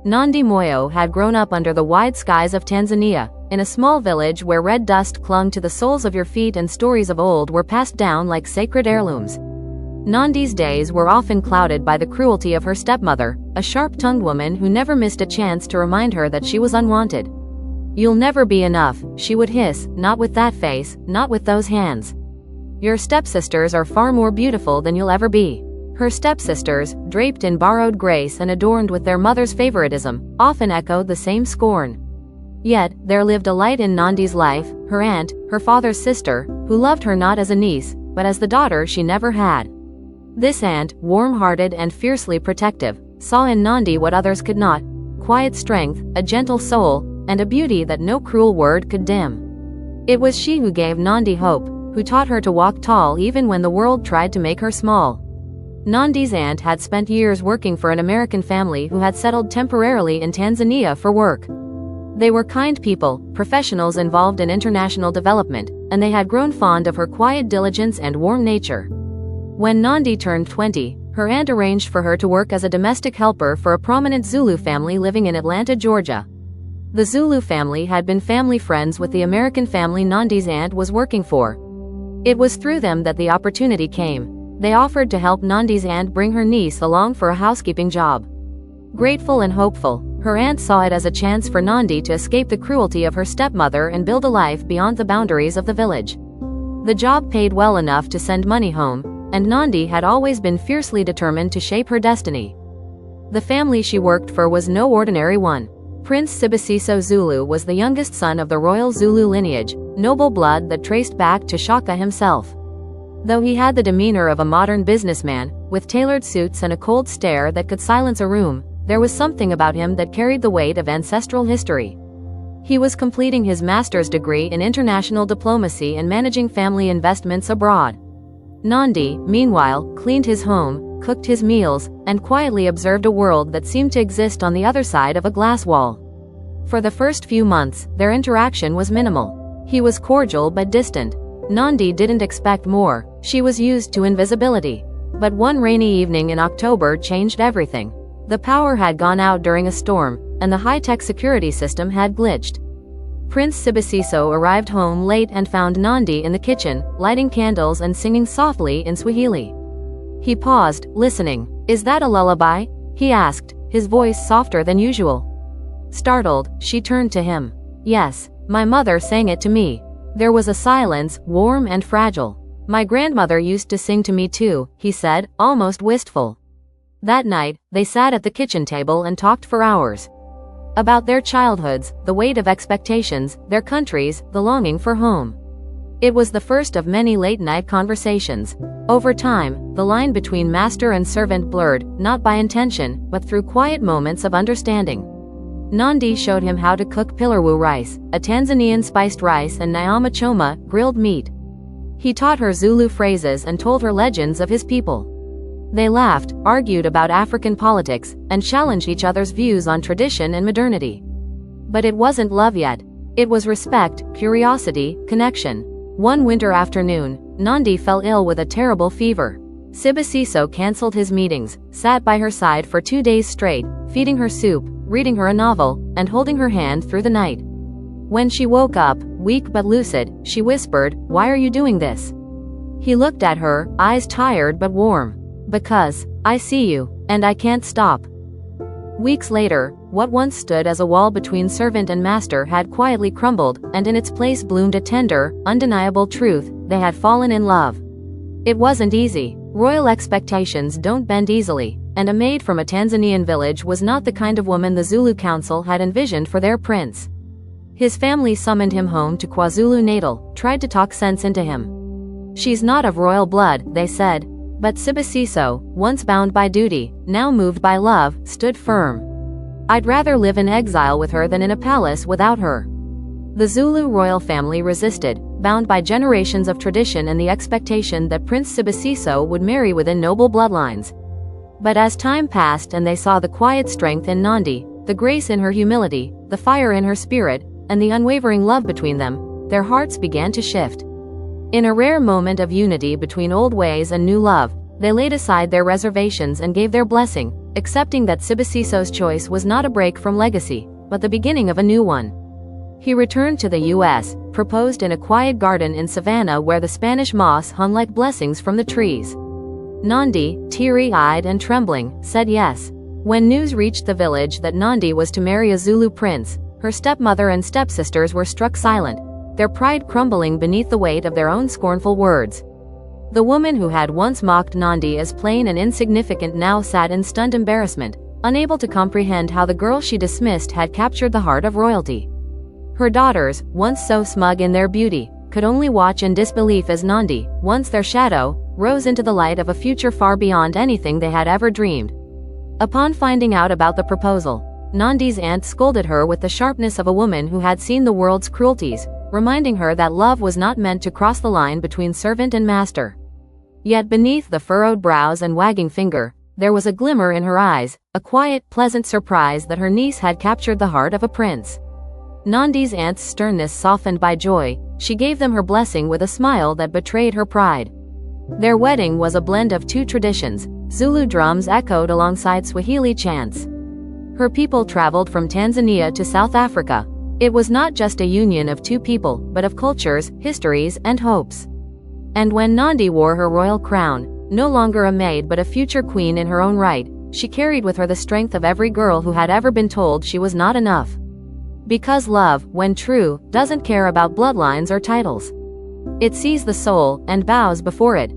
Nandi Moyo had grown up under the wide skies of Tanzania, in a small village where red dust clung to the soles of your feet and stories of old were passed down like sacred heirlooms. Nandi's days were often clouded by the cruelty of her stepmother, a sharp-tongued woman who never missed a chance to remind her that she was unwanted. "You'll never be enough," she would hiss, "not with that face, not with those hands. Your stepsisters are far more beautiful than you'll ever be." Her stepsisters, draped in borrowed grace and adorned with their mother's favoritism, often echoed the same scorn. Yet, there lived a light in Nandi's life, her aunt, her father's sister, who loved her not as a niece, but as the daughter she never had. This aunt, warm-hearted and fiercely protective, saw in Nandi what others could not: quiet strength, a gentle soul, and a beauty that no cruel word could dim. It was she who gave Nandi hope, who taught her to walk tall even when the world tried to make her small. Nandi's aunt had spent years working for an American family who had settled temporarily in Tanzania for work. They were kind people, professionals involved in international development, and they had grown fond of her quiet diligence and warm nature. When Nandi turned 20, her aunt arranged for her to work as a domestic helper for a prominent Zulu family living in Atlanta, Georgia. The Zulu family had been family friends with the American family Nandi's aunt was working for. It was through them that the opportunity came. They offered to help Nandi's aunt bring her niece along for a housekeeping job. Grateful and hopeful, her aunt saw it as a chance for Nandi to escape the cruelty of her stepmother and build a life beyond the boundaries of the village. The job paid well enough to send money home, and Nandi had always been fiercely determined to shape her destiny. The family she worked for was no ordinary one. Prince Sibusiso Zulu was the youngest son of the royal Zulu lineage, noble blood that traced back to Shaka himself. Though he had the demeanor of a modern businessman, with tailored suits and a cold stare that could silence a room, there was something about him that carried the weight of ancestral history. He was completing his master's degree in international diplomacy and managing family investments abroad. Nandi, meanwhile, cleaned his home, cooked his meals, and quietly observed a world that seemed to exist on the other side of a glass wall. For the first few months, their interaction was minimal. He was cordial but distant. Nandi didn't expect more. She was used to invisibility. But one rainy evening in October changed everything. The power had gone out during a storm, and the high-tech security system had glitched. Prince Sibusiso arrived home late and found Nandi in the kitchen, lighting candles and singing softly in Swahili. He paused, listening. "Is that a lullaby?" he asked, his voice softer than usual. Startled, she turned to him. "Yes, my mother sang it to me." There was a silence, warm and fragile. "My grandmother used to sing to me too," he said, almost wistful. That night, they sat at the kitchen table and talked for hours. About their childhoods, the weight of expectations, their countries, the longing for home. It was the first of many late-night conversations. Over time, the line between master and servant blurred, not by intention, but through quiet moments of understanding. Nandi showed him how to cook pilarwu rice, a Tanzanian spiced rice, and nyama choma, grilled meat. He taught her Zulu phrases and told her legends of his people. They laughed, argued about African politics, and challenged each other's views on tradition and modernity. But it wasn't love yet. It was respect, curiosity, connection. One winter afternoon, Nandi fell ill with a terrible fever. Sibusiso cancelled his meetings, sat by her side for 2 days straight, feeding her soup, reading her a novel, and holding her hand through the night. When she woke up, weak but lucid, she whispered, "Why are you doing this?" He looked at her, eyes tired but warm. "Because I see you, and I can't stop." Weeks later, what once stood as a wall between servant and master had quietly crumbled, and in its place bloomed a tender, undeniable truth: they had fallen in love. It wasn't easy. Royal expectations don't bend easily, and a maid from a Tanzanian village was not the kind of woman the Zulu council had envisioned for their prince. His family summoned him home to KwaZulu-Natal, tried to talk sense into him. "She's not of royal blood," they said. But Sibusiso, once bound by duty, now moved by love, stood firm. "I'd rather live in exile with her than in a palace without her." The Zulu royal family resisted, bound by generations of tradition and the expectation that Prince Sibusiso would marry within noble bloodlines. But as time passed and they saw the quiet strength in Nandi, the grace in her humility, the fire in her spirit, and the unwavering love between them, their hearts began to shift. In a rare moment of unity between old ways and new love, they laid aside their reservations and gave their blessing, accepting that Sibusiso's choice was not a break from legacy, but the beginning of a new one. He returned to the U.S., proposed in a quiet garden in Savannah where the Spanish moss hung like blessings from the trees. Nandi, teary-eyed and trembling, said yes. When news reached the village that Nandi was to marry a Zulu prince, her stepmother and stepsisters were struck silent, their pride crumbling beneath the weight of their own scornful words. The woman who had once mocked Nandi as plain and insignificant now sat in stunned embarrassment, unable to comprehend how the girl she dismissed had captured the heart of royalty. Her daughters, once so smug in their beauty, could only watch in disbelief as Nandi, once their shadow, rose into the light of a future far beyond anything they had ever dreamed. Upon finding out about the proposal, Nandi's aunt scolded her with the sharpness of a woman who had seen the world's cruelties, reminding her that love was not meant to cross the line between servant and master. Yet beneath the furrowed brows and wagging finger, there was a glimmer in her eyes, a quiet, pleasant surprise that her niece had captured the heart of a prince. Nandi's aunt's sternness softened by joy, she gave them her blessing with a smile that betrayed her pride. Their wedding was a blend of two traditions. Zulu drums echoed alongside Swahili chants. Her people traveled from Tanzania to South Africa. It was not just a union of two people, but of cultures, histories, and hopes. And when Nandi wore her royal crown, no longer a maid but a future queen in her own right, she carried with her the strength of every girl who had ever been told she was not enough. Because love, when true, doesn't care about bloodlines or titles. It sees the soul and bows before it,